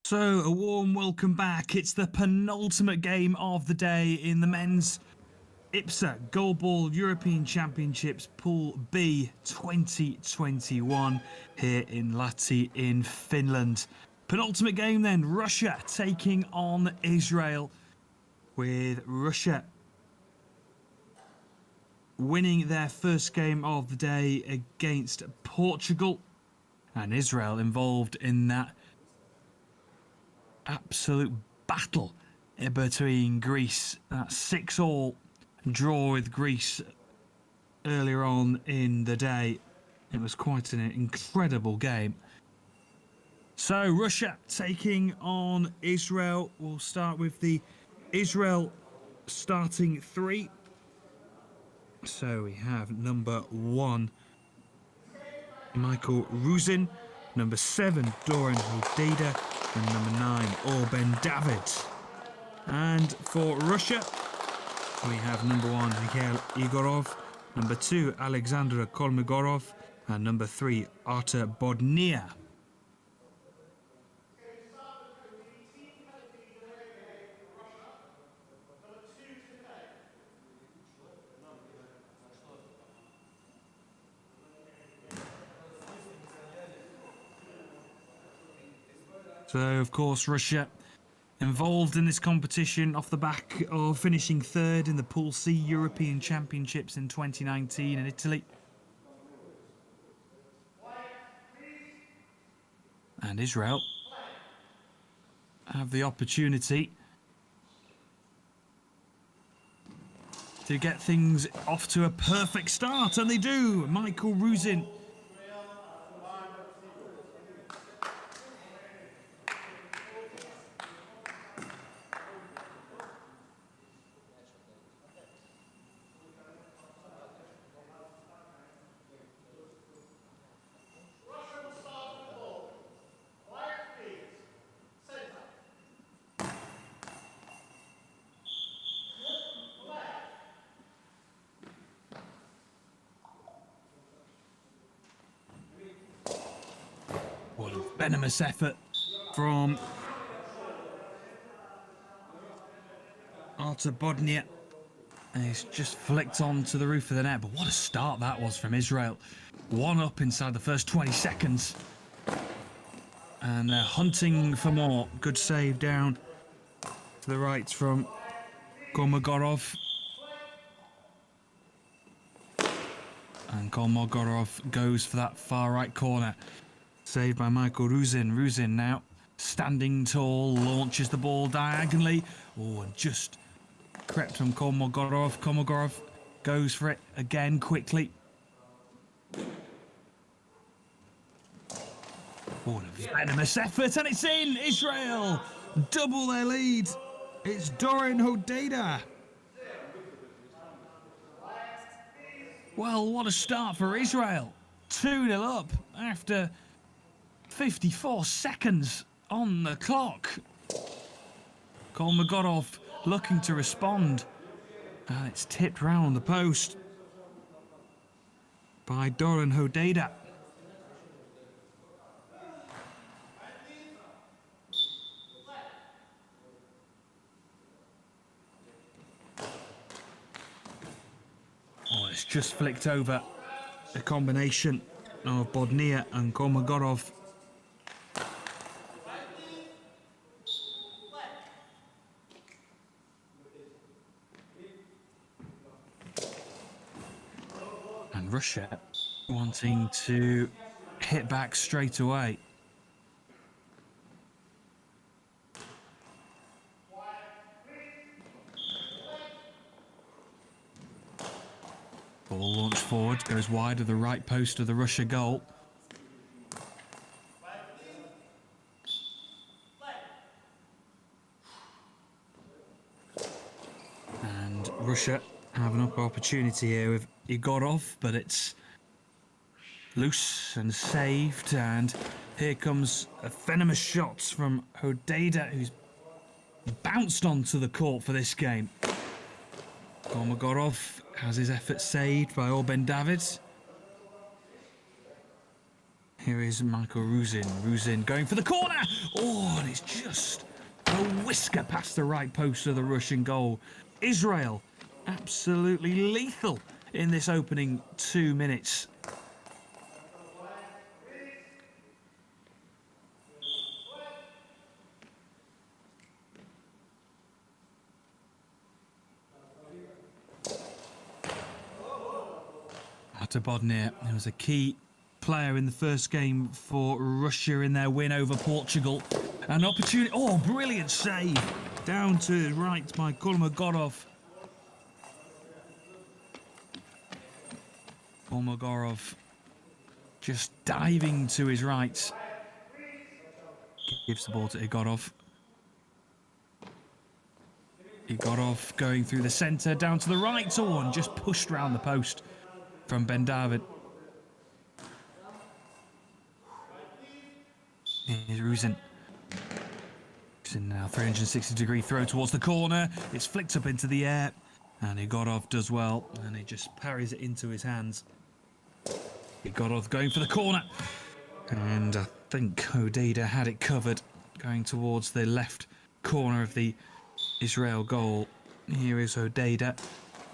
So, a warm welcome back. It's the penultimate game of the day in the men's IBSA Goalball European Championships Pool B 2021 here in Lahti in Finland. Penultimate game then, Russia taking on Israel, with Russia winning their first game of the day against Portugal, and Israel involved in that absolute battle between Greece. That 6-all draw with Greece earlier on in the day. It was quite an incredible game. So Russia taking on Israel. We'll start with the Israel starting three. So we have number 1, Michael Ruzin, number 7, Doran Hodeda, and number 9, Orben David. And for Russia, we have number 1, Mikhail Igorov, number 2, Alexander Kolmogorov, and number 3, Artur Bodnia. So, of course, Russia involved in this competition off the back of finishing 3rd in the Pool C European Championships in 2019 in Italy. And Israel have the opportunity to get things off to a perfect start, and they do. Michael Ruzin . What a venomous effort from Artur Bodnia. And he's just flicked onto the roof of the net. But what a start that was from Israel. 1 up inside the first 20 seconds. And they're hunting for more. Good save down to the right from Kolmogorov. And Kolmogorov goes for that far right corner. Saved by Michael Ruzin. Ruzin now standing tall, launches the ball diagonally. Oh, and just crept from Kolmogorov. Kolmogorov goes for it again quickly. Oh, a venomous effort, and it's in! Israel double their lead. It's Doran Hodeda. Well, what a start for Israel. 2-0 up after 54 seconds on the clock. Kolmogorov looking to respond, and it's tipped round the post by Doran Hodeda. Oh, it's just flicked over. A combination of Bodnia and Kolmogorov. And Russia wanting to hit back straight away. Ball launched forward, goes wide of the right post of the Russia goal. And Russia have an opportunity here with Igorov, but it's loose and saved. And here comes a venomous shot from Hodeda, who's bounced onto the court for this game. Kolmogorov has his effort saved by Orben David. Here is Michael Ruzin. Ruzin going for the corner. Oh, and it's just a whisker past the right post of the Russian goal. Israel, absolutely lethal in this opening 2 minutes. To Bodnir, who was a key player in the first game for Russia in their win over Portugal. An opportunity, oh, brilliant save. Down to his right by Kolmogorov. Kolmogorov just diving to his right. Gives the ball to Igorov. Igorov going through the centre, down to the right. Oh, and just pushed round the post from Ben David. Here's Ruzin. Ruzin now 360-degree throw towards the corner. It's flicked up into the air, and Igorov does well, and he just parries it into his hands. Igorov going for the corner, and I think Hodejda had it covered, going towards the left corner of the Israel goal. Here is Hodejda.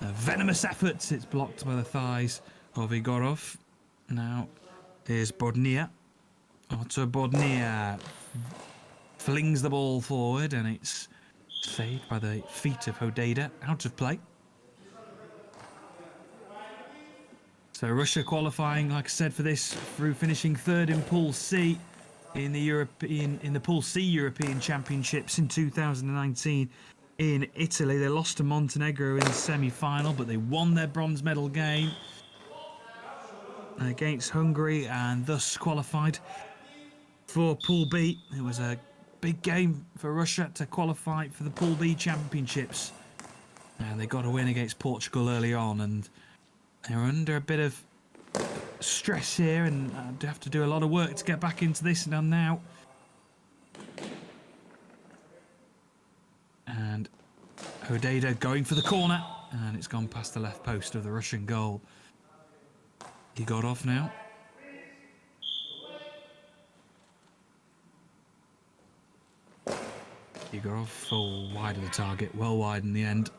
A venomous effort. It's blocked by the thighs of Igorov. Now, here's Bodnir. Otto Bodnir flings the ball forward, and it's saved by the feet of Hodejda. Out of play. So Russia qualifying, like I said, for this through finishing third in Pool C in the Pool C European Championships in 2019. In Italy, they lost to Montenegro in the semi-final, but they won their bronze medal game against Hungary and thus qualified for Pool B. It was a big game for Russia to qualify for the Pool B Championships, and they got a win against Portugal early on, and they're under a bit of stress here and have to do a lot of work to get back into this now. And Hodejda going for the corner, and it's gone past the left post of the Russian goal. He got off now. He got off full wide of the target, well wide in the end.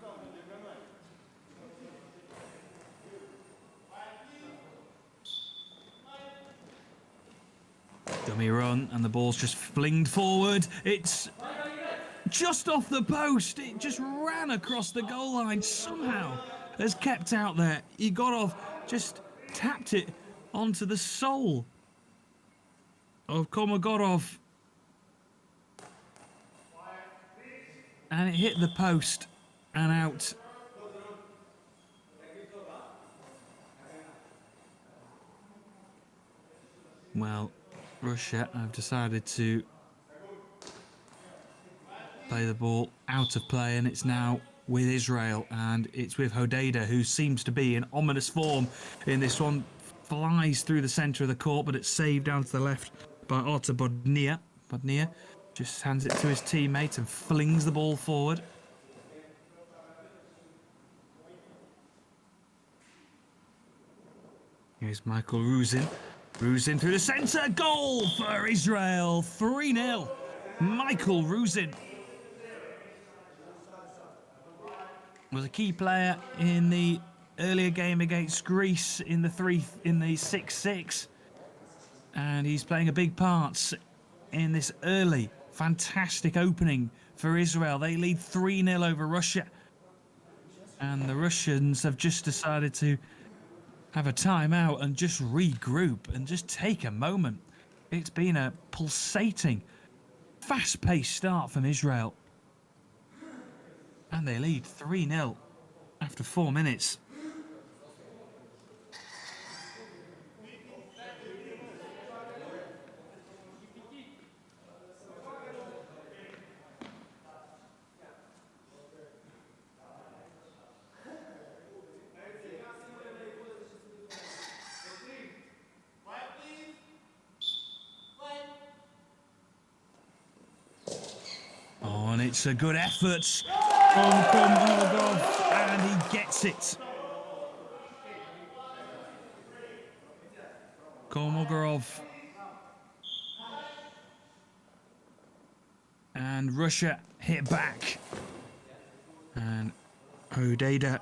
Dummy run, and the ball's just flinged forward. It's just off the post. It just ran across the goal line. Somehow has kept out there. Igorov just tapped it onto the sole of Kolmogorov, and it hit the post and out. Well, Russia have decided to play the ball out of play, and it's now with Israel, and it's with Hodejda, who seems to be in ominous form in this one. Flies through the centre of the court, but it's saved down to the left by Otto Bodnir. Bodnir just hands it to his teammate and flings the ball forward. Here's Michael Ruzin. Ruzin through the centre. Goal for Israel. 3-0. Michael Ruzin was a key player in the earlier game against Greece in the 6-6, and he's playing a big part in this early fantastic opening for Israel. They lead 3-0 over Russia, and the Russians have just decided to have a timeout and just regroup and just take a moment. It's been a pulsating, fast-paced start from Israel, and they lead 3-0 after 4 minutes. Oh, and it's a good effort from Kolmogorov, and he gets it. Kolmogorov And Russia hit back. And Hodejda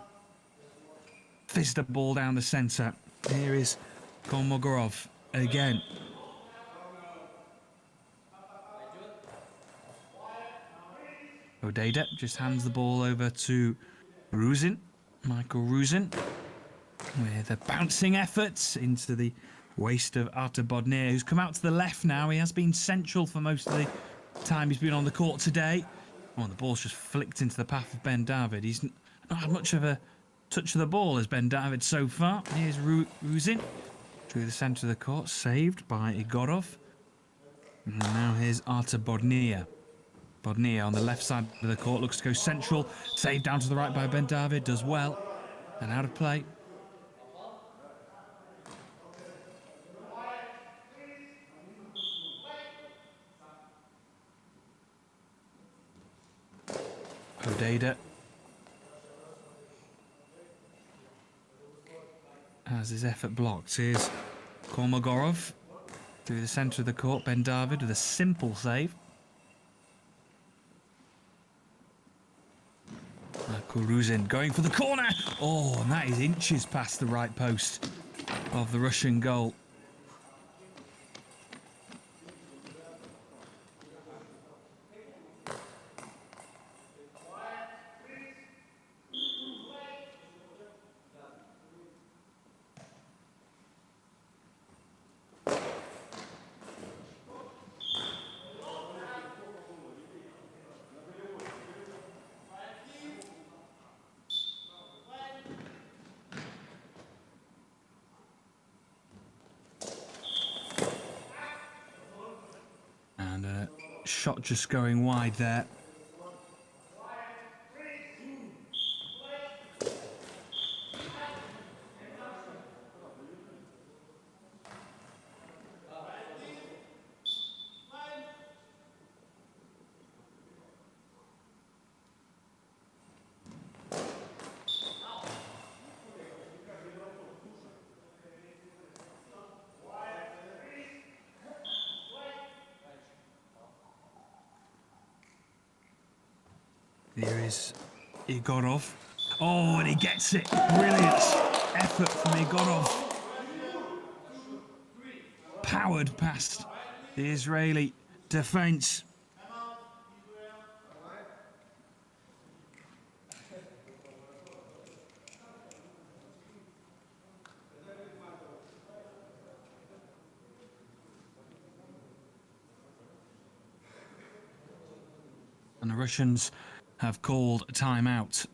fizzed a ball down the centre. Here is Kolmogorov again. Hodejda just hands the ball over to Ruzin, Michael Ruzin, with a bouncing effort into the waist of Artur Bodnir, who's come out to the left now. He has been central for most of the time he's been on the court today. Oh, the ball's just flicked into the path of Ben David. He's not had much of a touch of the ball as Ben David so far. Here's Ruzin through the centre of the court, saved by Igorov. And now here's Artur Bodnir. Bodnir on the left side of the court looks to go central. Saved down to the right by Ben David. Does well. And out of play. Hodejda has his effort blocked. Here's Kolmogorov through the centre of the court. Ben David with a simple save. Ruzin going for the corner. Oh, and that is inches past the right post of the Russian goal. Shot just going wide there. Here is Igorov. Oh, and he gets it. Brilliant effort from Igorov. Powered past the Israeli defence. And the Russians have called a timeout.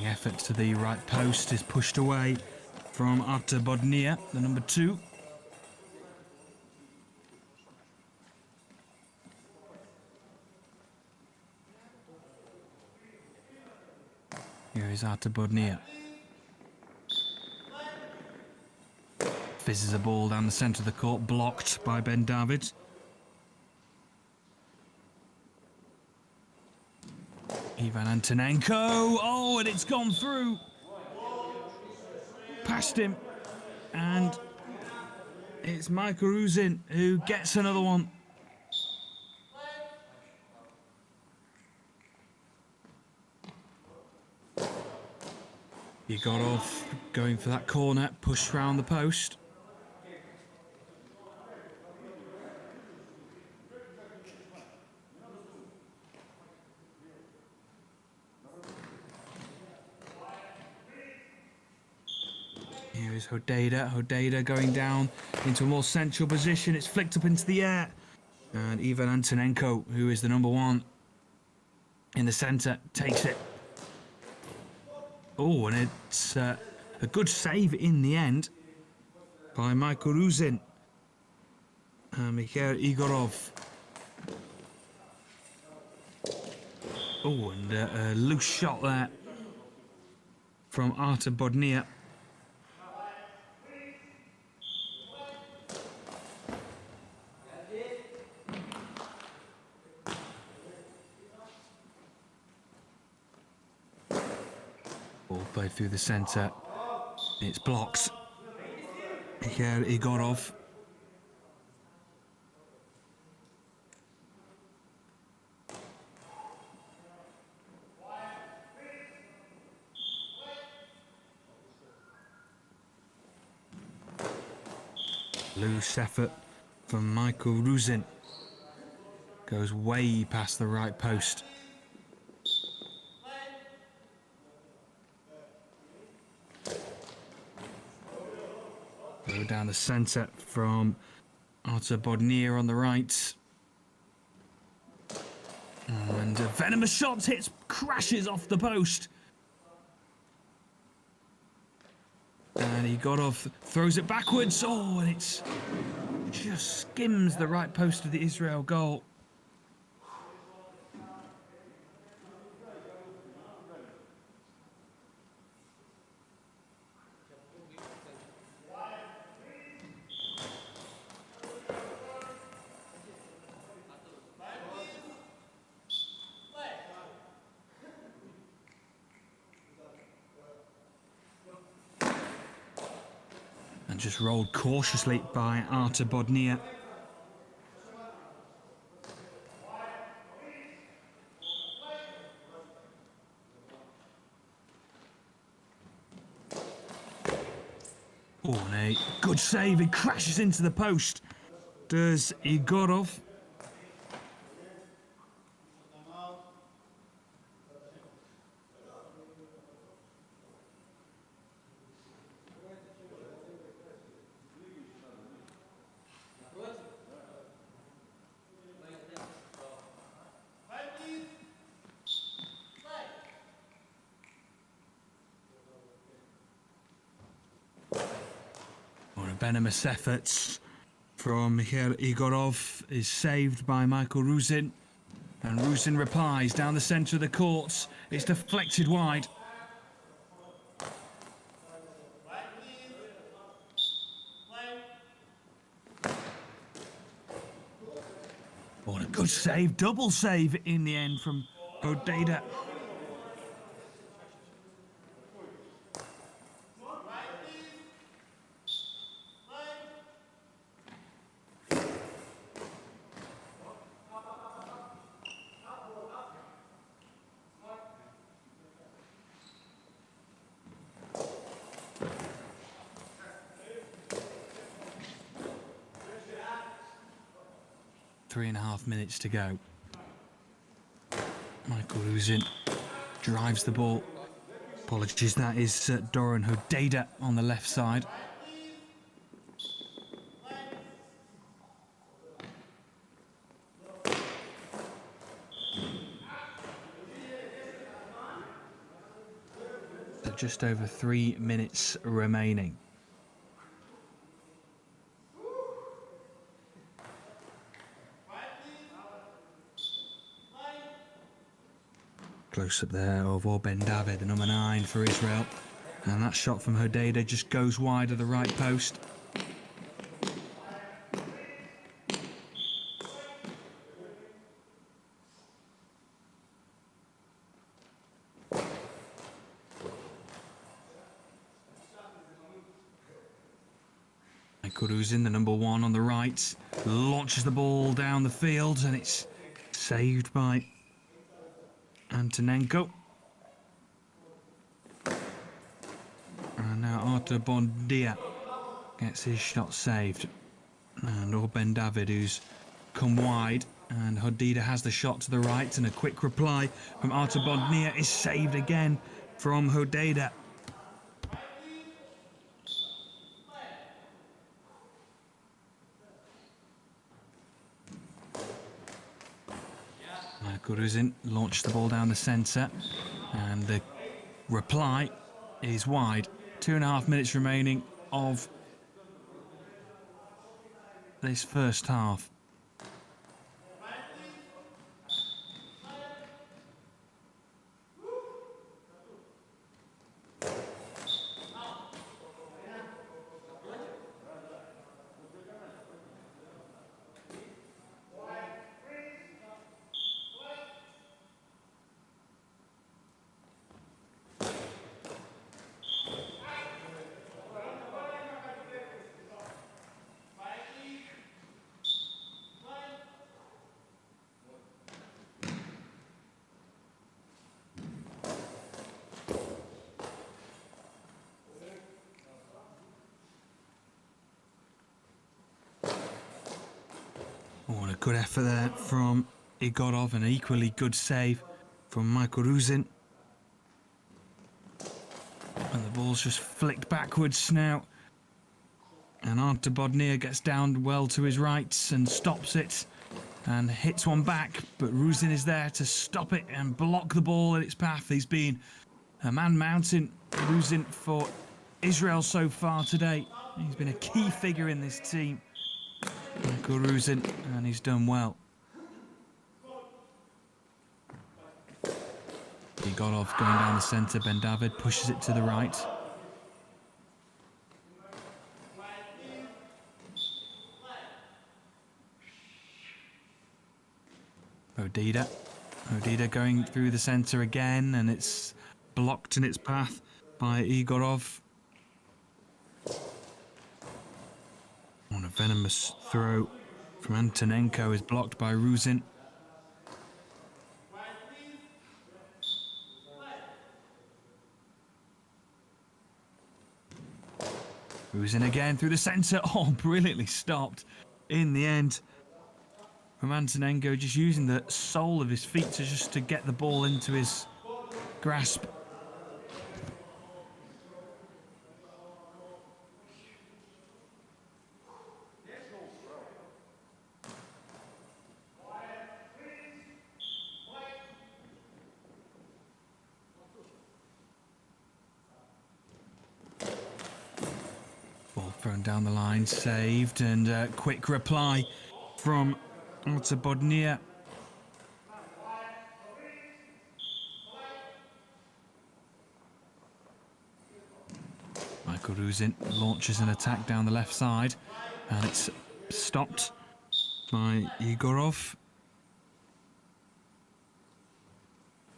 Effort to the right post is pushed away from Artur Bodnir, the number 2. Here is Artur Bodnir. Fizzes a ball down the centre of the court, blocked by Ben David. Ivan Antonenko. Oh, and it's gone through. Past him. And it's Michael Ruzin who gets another one. Igorov going for that corner, pushed round the post. Here is Hodejda. Hodejda going down into a more central position. It's flicked up into the air. And Ivan Antonenko, who is the number 1 in the centre, takes it. Oh, and it's a good save in the end. by Michael Ruzin and Mikhail Igorov. Oh, and a loose shot there from Artur Bodnia. Ball played through the centre. It's blocked. Mikhail Igorov. Loose effort from Michael Ruzin. Goes way past the right post. Go down the centre from Artur Bodnia on the right. And a venomous shot hits, crashes off the post. And Igorov throws it backwards. Oh, and it's just skims the right post of the Israel goal. And just rolled cautiously by Artur Bodnia. Oh, and a good save. He crashes into the post. Does Igorov. Venomous efforts from Mikhail Igorov is saved by Michael Ruzin. And Ruzin replies down the centre of the court. It's deflected wide. Oh, and a good save, double save in the end from Hodejda. Three and a half minutes to go. Michael Ruzin drives the ball. Apologies, that is Doran Hodejda on the left side. So just over 3 minutes remaining. Close up there of Ben David, the number 9 for Israel. And that shot from Hodejda just goes wide of the right post. Michael Ruzin, the number 1 on the right, launches the ball down the field and it's saved by Antonenko. And now Artur Bodnia gets his shot saved. And Ben David, who's come wide, and Hodejda has the shot to the right, and a quick reply from Artur Bodnia is saved again from Hodejda. Ruzin launched the ball down the centre, and the reply is wide. 2.5 minutes remaining of this first half. Oh, and a good effort there from Igorov, an equally good save from Michael Ruzin. And the ball's just flicked backwards now. And Ante Bodnia gets down well to his rights and stops it and hits one back. But Ruzin is there to stop it and block the ball in its path. He's been a man mountain, Ruzin, for Israel so far today. He's been a key figure in this team. Michael Ruzin, and he's done well. Igorov going down the centre. Ben David pushes it to the right. Odida going through the centre again, and it's blocked in its path by Igorov. On a venomous throw from Antonenko is blocked by Ruzin. Ruzin again through the centre. Oh, brilliantly stopped in the end from Antonenko, just using the sole of his feet to get the ball into his grasp. Ball thrown down the line, saved, and a quick reply from Ante Bodnia. Michael Ruzin launches an attack down the left side, and it's stopped by Igorov.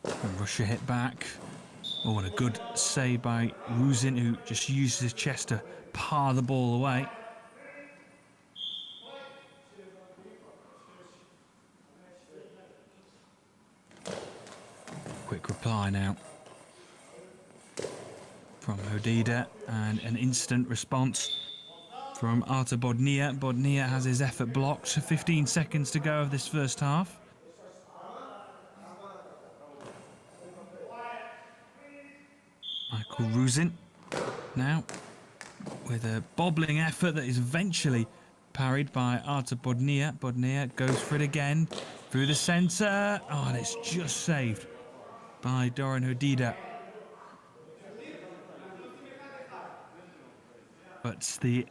And Russia hit back. Oh, and a good save by Ruzin, who just used his chest to par the ball away. Quick reply now from Odida, and an instant response from Ante Bodnia. Bodnia has his effort blocked. 15 seconds to go of this first half. Michael Ruzin now with a bobbling effort that is eventually parried by Ante Bodnia. Bodnia goes for it again through the centre. Oh, and it's just saved by Doran Odida. But the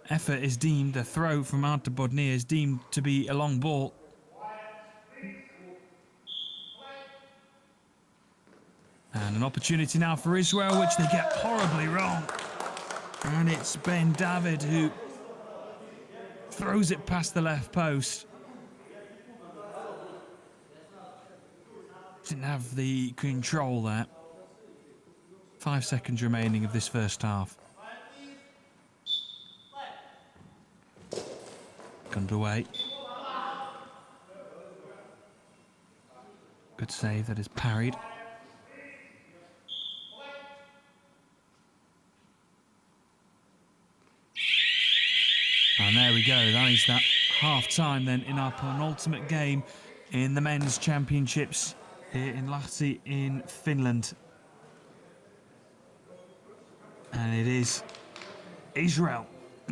effort is deemed, the throw from Ante Bodnia is deemed to be a long ball. And an opportunity now for Israel, which they get horribly wrong. And it's Ben David who throws it past the left post. Didn't have the control there. 5 seconds remaining of this first half. Underway. Good save that is parried. And there we go. That is that half-time then in our penultimate game in the men's championships here in Lahti in Finland. And it is Israel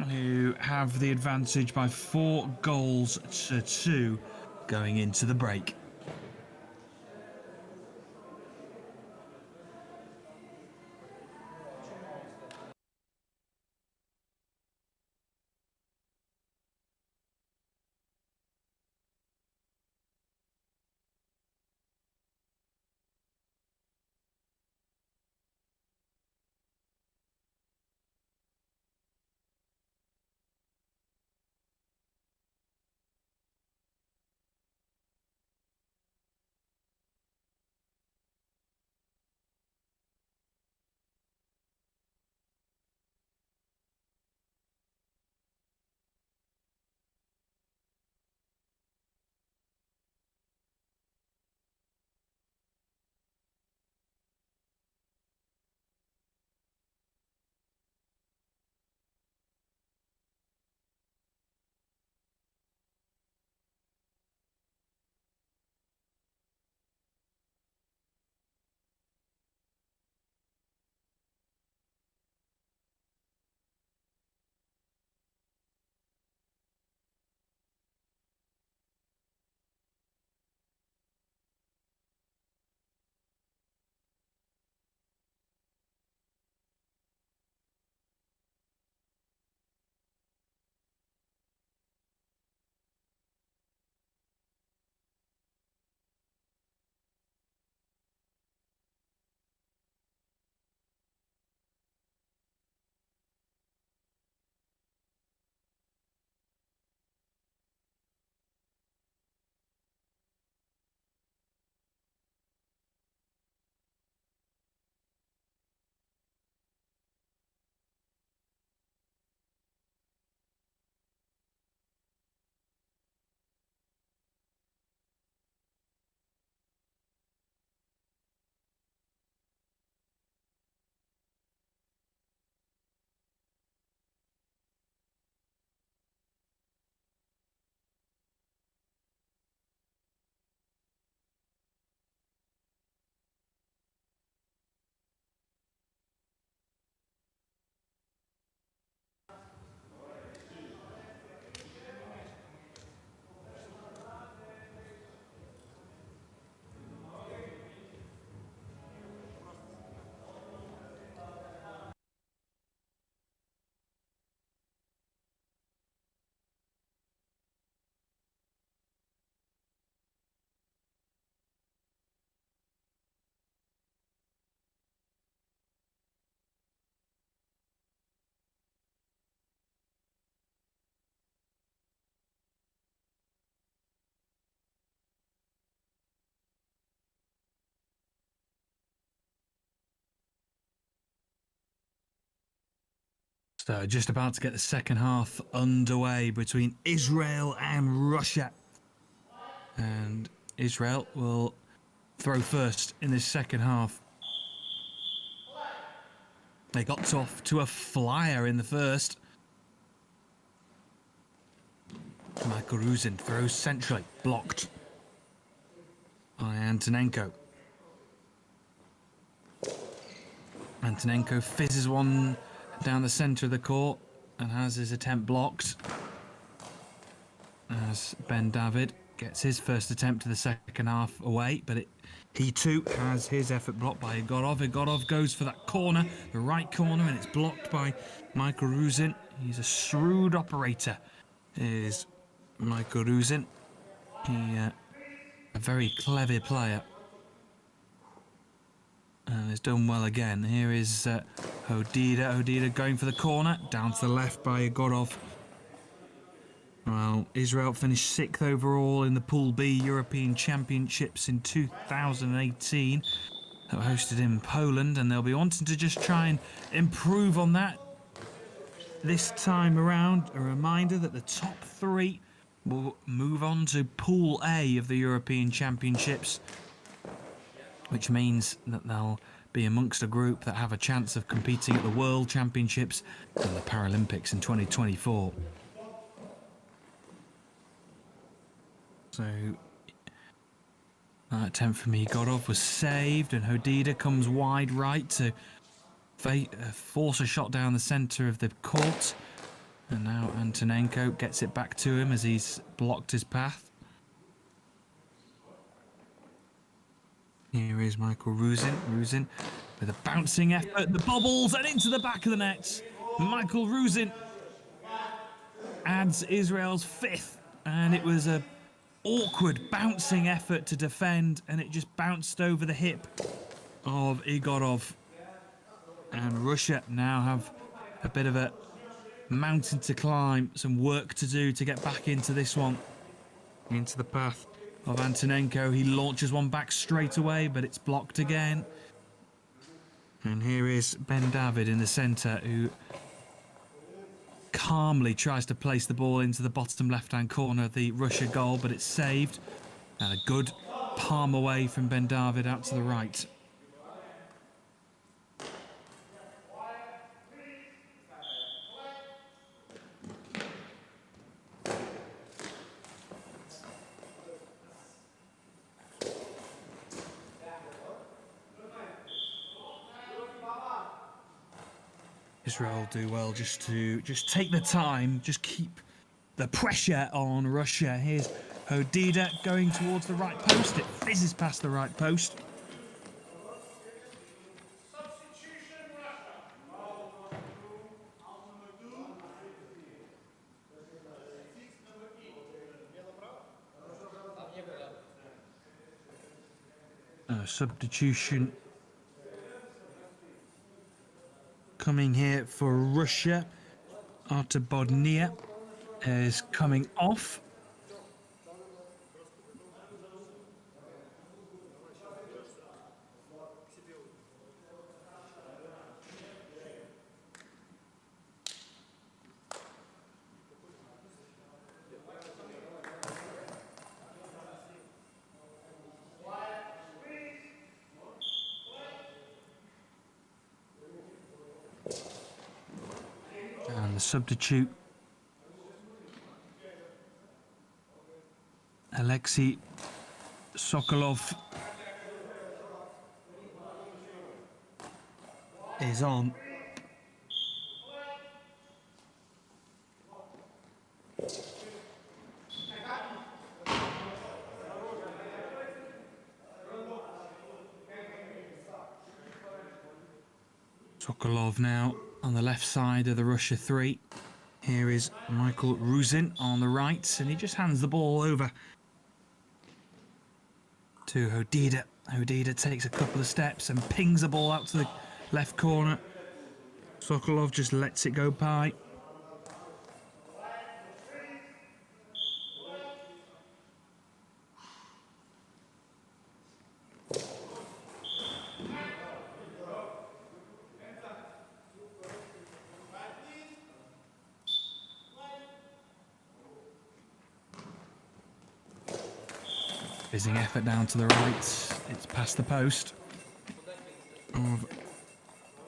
who have the advantage by 4 goals to 2 going into the break. So just about to get the second half underway between Israel and Russia. And Israel will throw first in this second half. They got off to a flyer in the first. Michael Ruzin throws centrally, blocked by Antonenko. Antonenko fizzes one down the centre of the court and has his attempt blocked. As Ben David gets his first attempt to the second half away, but he too has his effort blocked by Igorov. Igorov goes for that corner, the right corner, and it's blocked by Michael Ruzin. He's a shrewd operator, is Michael Ruzin. A very clever player. And has done well again. Here is Hodida. Hodida going for the corner, down to the left by Igorov. Well, Israel finished 6th overall in the Pool B European Championships in 2018. That were hosted in Poland, and they'll be wanting to just try and improve on that this time around. A reminder that the top 3 will move on to Pool A of the European Championships, which means that they'll be amongst a group that have a chance of competing at the World Championships and the Paralympics in 2024. So that attempt from Igorov was saved, and Hodida comes wide right to force a shot down the centre of the court. And now Antonenko gets it back to him as he's blocked his path. Here is Michael Ruzin. Ruzin with a bouncing effort. The bobbles and into the back of the net. Michael Ruzin adds Israel's 5th, and it was a awkward bouncing effort to defend, and it just bounced over the hip of Igorov. And Russia now have a bit of a mountain to climb, some work to do to get back into this one, into the path of Antonenko. He launches one back straight away, but it's blocked again. And here is Ben David in the centre, who calmly tries to place the ball into the bottom left-hand corner of the Russia goal, but it's saved. And a good palm away from Ben David out to the right. Israel do well just to take the time, just keep the pressure on Russia. Here's Hodida going towards the right post. It fizzes past the right post. Substitution coming here for Russia. Artur Bodnia is coming off. And the substitute, Alexei Sokolov, is on. Sokolov now on the left side of the Russia 3. Here is Michael Ruzin on the right, and he just hands the ball over to Hodida. Hodida takes a couple of steps and pings the ball out to the left corner. Sokolov just lets it go by. Fizzing effort down to the right. It's past the post of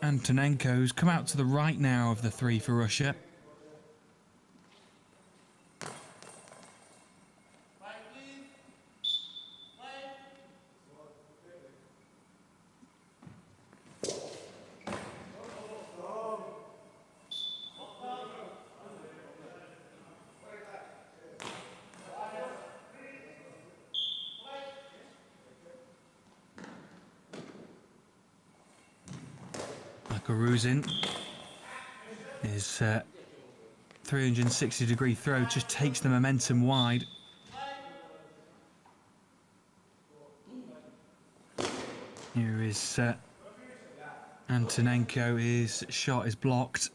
Antonenko's. Come out to the right now of the three for Russia. Ruzin, his 360-degree throw just takes the momentum wide. Here is Antonenko. His shot is blocked.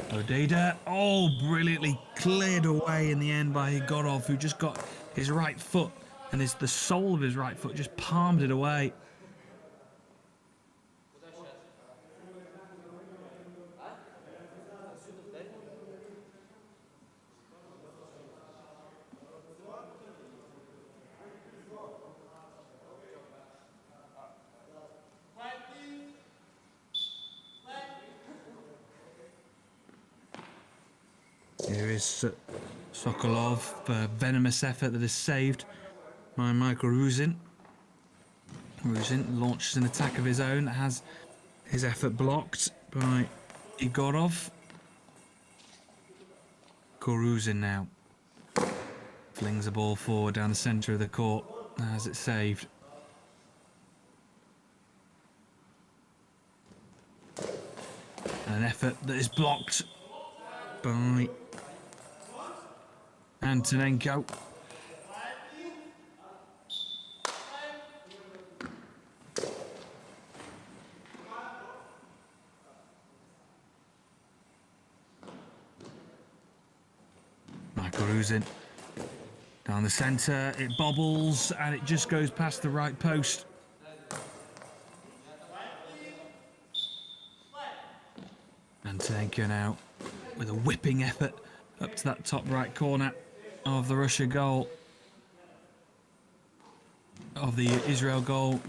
Hodejda, oh, brilliantly cleared away in the end by Igorov, who just got his right foot and the sole of his right foot just palmed it away. Here is Sokolov, a venomous effort that is saved by Michael Ruzin. Ruzin launches an attack of his own that has his effort blocked by Igorov. Ruzin now flings the ball forward down the centre of the court. Has it saved? An effort that is blocked by Antonenko. Michael Ruzin down the centre, it bobbles and it just goes past the right post. Antonenko now with a whipping effort up to that top right corner of the Russia goal, of the Israel goal.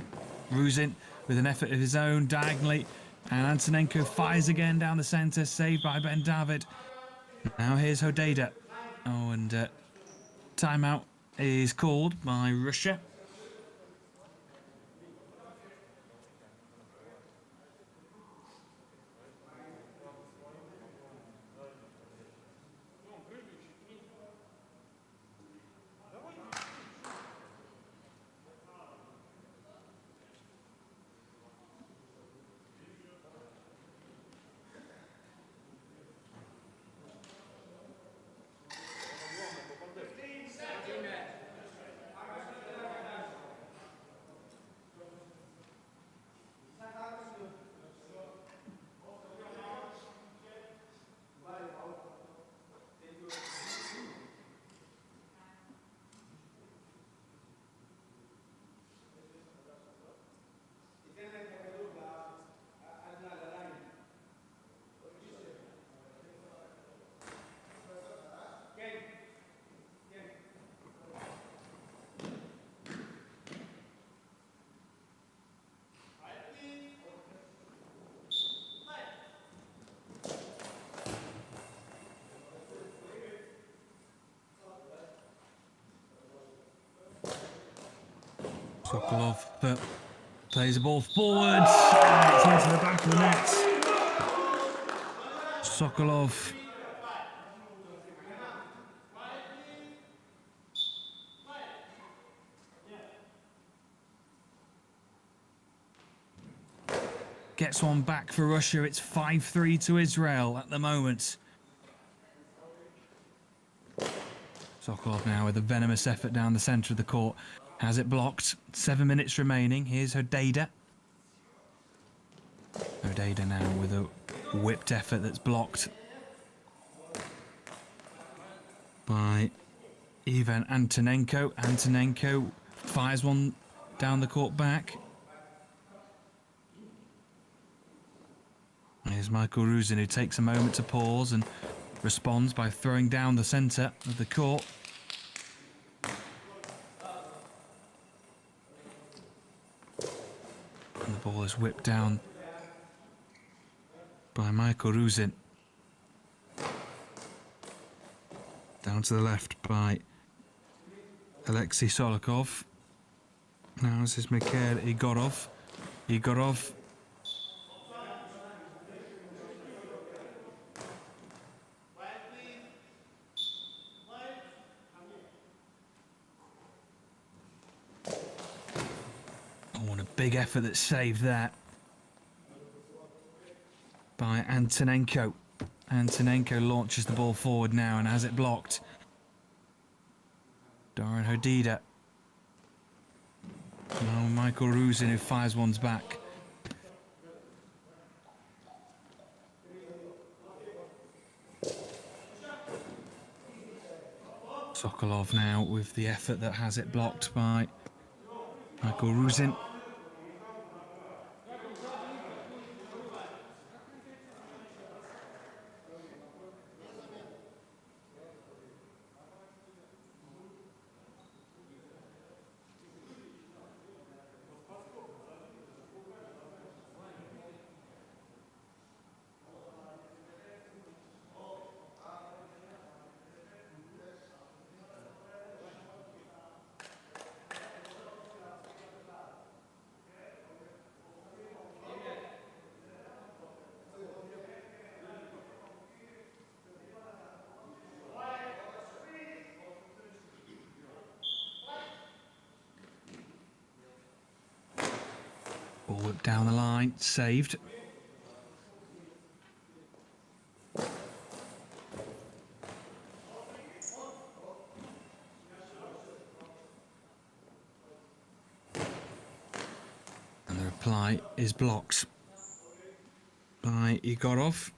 Ruzin with an effort of his own diagonally, and Antonenko fires again down the centre, saved by Ben David. Now here's Hodejda. Oh, and timeout is called by Russia. Sokolov plays the ball forwards and it's into the back of the net. Sokolov gets one back for Russia. It's 5-3 to Israel at the moment. Sokolov now with a venomous effort down the centre of the court. Has it blocked. 7 minutes remaining. Here's Hodejda. Hodejda now with a whipped effort that's blocked by Ivan Antonenko. Antonenko fires one down the court back. Here's Michael Ruzin, who takes a moment to pause and responds by throwing down the centre of the court. Ball is whipped down by Michael Ruzin. Down to the left by Alexei Solikov. Now this is Mikhail Igorov. Igorov. Oh, and a big effort that saved that by Antonenko. Antonenko launches the ball forward now and has it blocked. Doran Hodida. Now Michael Ruzin who fires ones back. Sokolov now with the effort that has it blocked by Michael Ruzin. Ball whipped down the line, saved. And the reply is blocked by Igorov.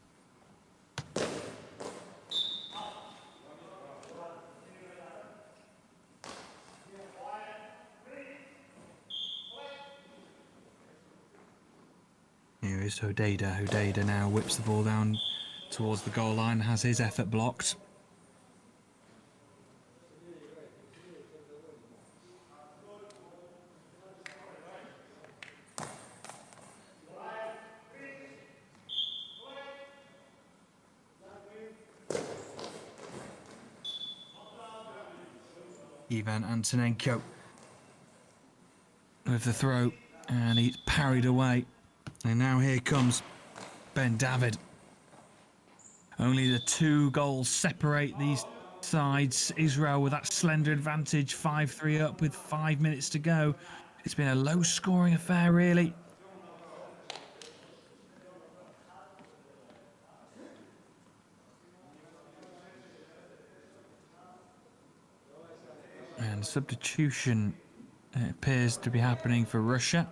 Here is Hodida. Hodida now whips the ball down towards the goal line, has his effort blocked. Ivan Antonenko with the throw, and he's parried away. And now here comes Ben David. Only the 2 goals separate these sides. Israel with that slender advantage, 5-3 up with 5 minutes to go. It's been a low-scoring affair, really. And substitution appears to be happening for Russia.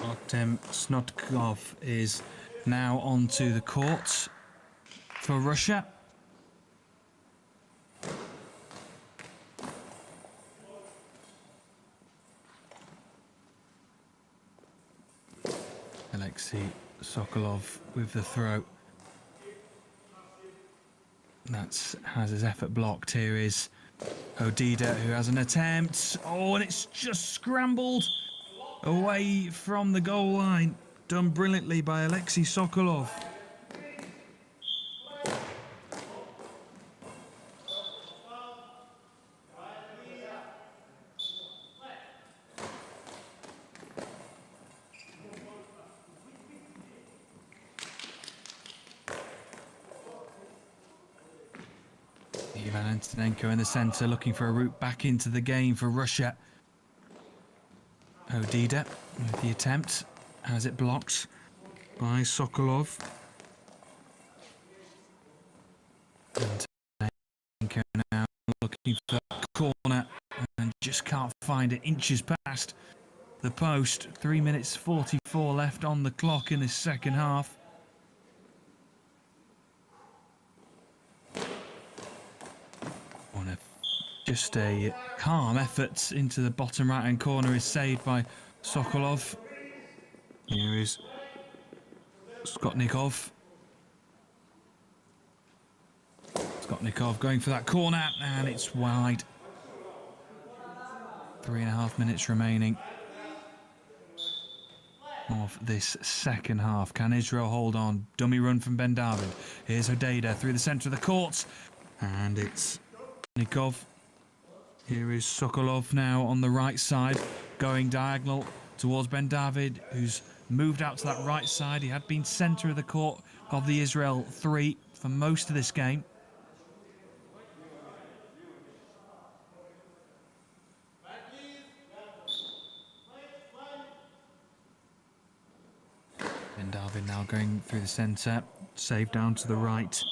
Artem Snotkov is now onto the court for Russia. Alexei Sokolov with the throw. That has his effort blocked. Here is Hodida who has an attempt. Oh, and it's just scrambled away from the goal line. Done brilliantly by Alexei Sokolov. Ivan Antonenko in the centre, looking for a route back into the game for Russia. Odida with the attempt, has it blocked by Sokolov. Antonenko now looking for the corner and just can't find it, inches past the post. 3 minutes 44 left on the clock in this second half. Just a calm effort into the bottom right-hand corner is saved by Sokolov. Here is Skotnikov. Skotnikov going for that corner, and it's wide. 3.5 minutes remaining of this second half. Can Israel hold on? Dummy run from Ben David. Here's Odeda through the centre of the court, and it's Nikov. Here is Sokolov now on the right side, going diagonal towards Ben David, who's moved out to that right side. He had been centre of the court of the Israel 3 for most of this game. Ben David now going through the centre, saved down to the right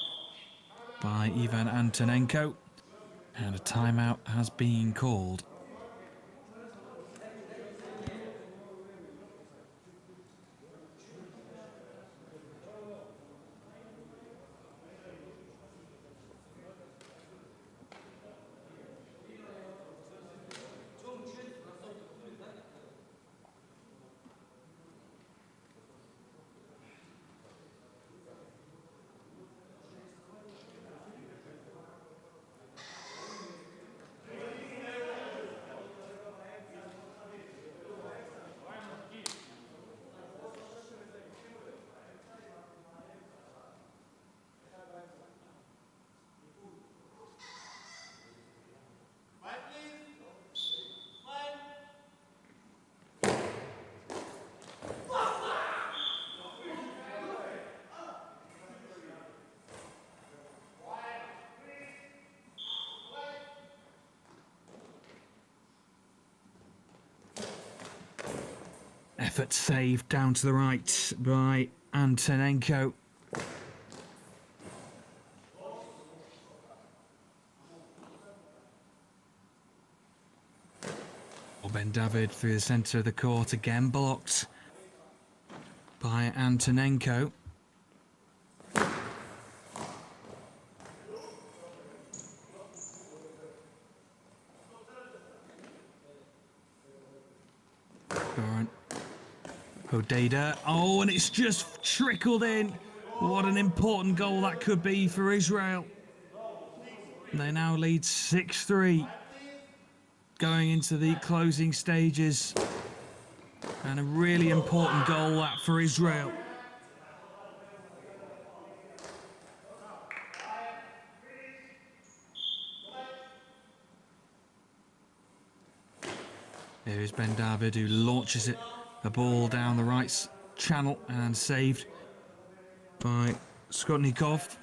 by Ivan Antonenko. And a timeout has been called. Effort saved down to the right by Antonenko. Ben David through the centre of the court, again blocked by Antonenko. Odeda. Oh, and it's just trickled in. What an important goal that could be for Israel. They now lead 6-3 going into the closing stages. And a really important goal that for Israel. There is Ben David, who launches it, the ball down the right channel, and saved by Skotnikov.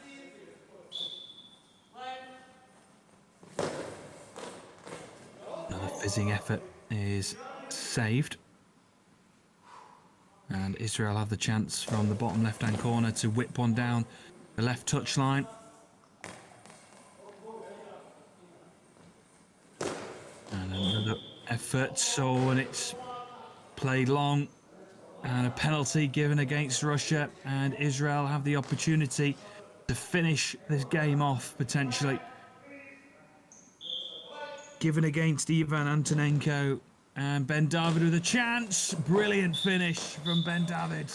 Another fizzing effort is saved. And Israel have the chance from the bottom left-hand corner to whip one down the left touchline. And another effort, and it's played long, and a penalty given against Russia, and Israel have the opportunity to finish this game off potentially. Given against Ivan Antonenko, and Ben David with a chance. Brilliant finish from Ben David.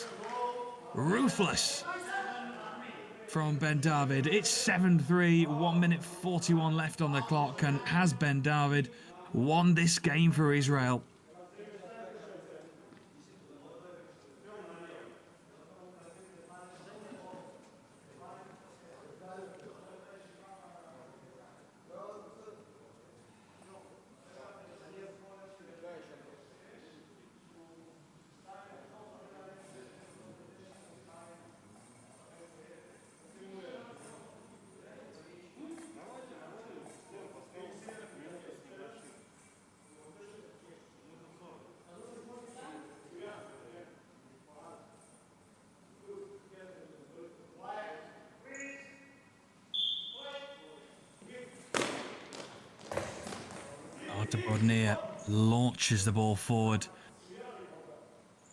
Ruthless from Ben David. It's 7-3, 1 minute 41 left on the clock, and has Ben David won this game for Israel? Bodnia launches the ball forward.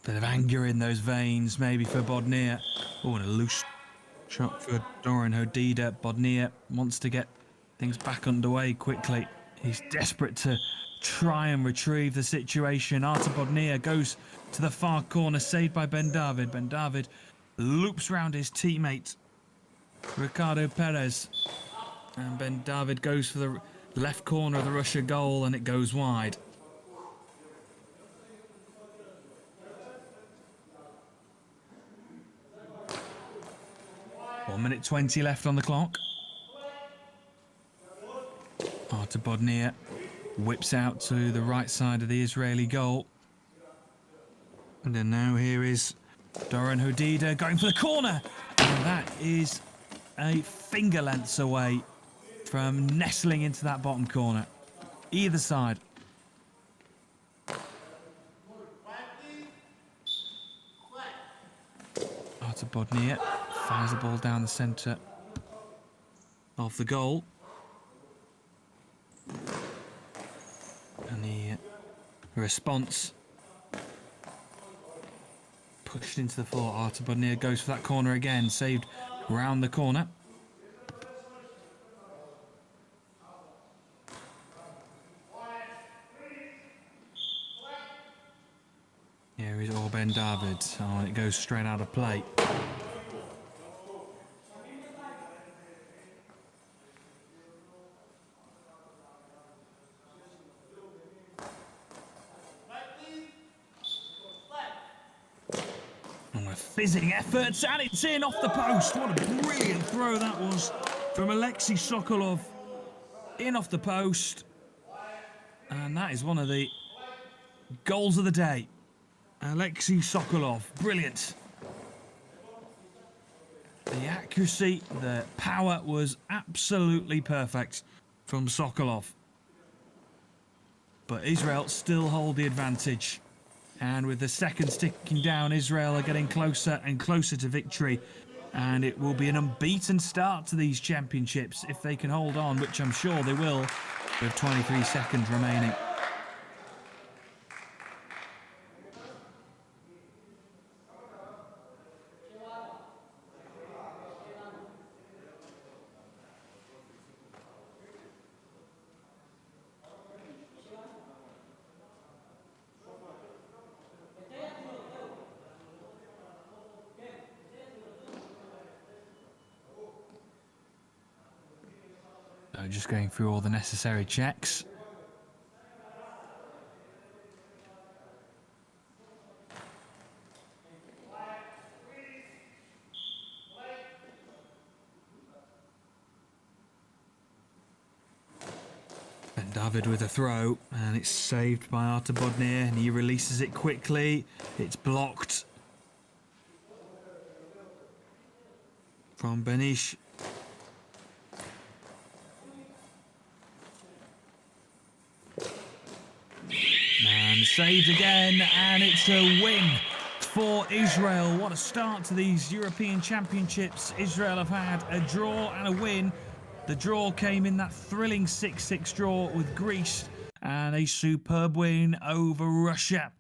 Bit of anger in those veins, maybe for Bodnia. Oh, and a loose shot for Doran Hodida. Bodnia wants to get things back underway quickly. He's desperate to try and retrieve the situation. Artur Bodnia goes to the far corner, saved by Ben David. Ben David loops round his teammate, Ricardo Perez. And Ben David goes for the left corner of the Russia goal, and it goes wide. One minute 20 left on the clock. Artur Bodnia whips out to the right side of the Israeli goal. And then now here is Doran Hodida going for the corner. And that is a finger lengths away from nestling into that bottom corner. Either side. Artur Bodnia fires the ball down the centre of the goal. And the response pushed into the floor. Artur Bodnia goes for that corner again, saved round the corner. Here is Ben David. Oh, and it goes straight out of play. Fizzing efforts, and it's in off the post. What a brilliant throw that was from Alexei Sokolov. In off the post. And that is one of the goals of the day. Alexei Sokolov, brilliant. The accuracy, the power was absolutely perfect from Sokolov. But Israel still hold the advantage. And with the seconds ticking down, Israel are getting closer and closer to victory. And it will be an unbeaten start to these championships if they can hold on, which I'm sure they will, with 23 seconds remaining. So just going through all the necessary checks. Ben David with a throw, and it's saved by Artur Bodnia, and he releases it quickly. It's blocked from Benish. And saved again, and it's a win for Israel. What a start to these European Championships. Israel have had a draw and a win. The draw came in that thrilling 6-6 draw with Greece, and a superb win over Russia.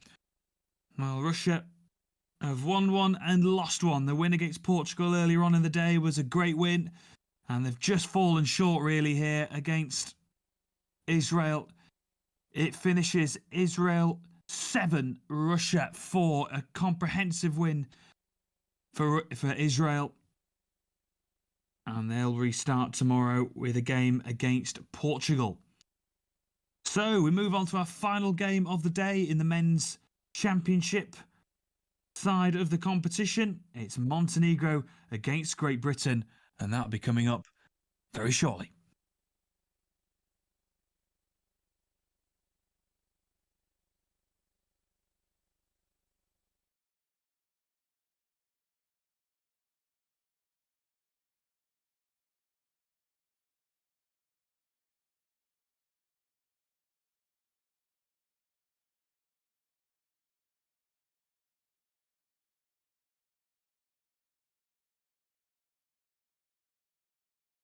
Well, Russia have won one and lost one. The win against Portugal earlier on in the day was a great win, and they've just fallen short really here against Israel. It finishes Israel 7, Russia 4. A comprehensive win for Israel. And they'll restart tomorrow with a game against Portugal. So we move on to our final game of the day in the men's championship side of the competition. It's Montenegro against Great Britain, and that'll be coming up very shortly.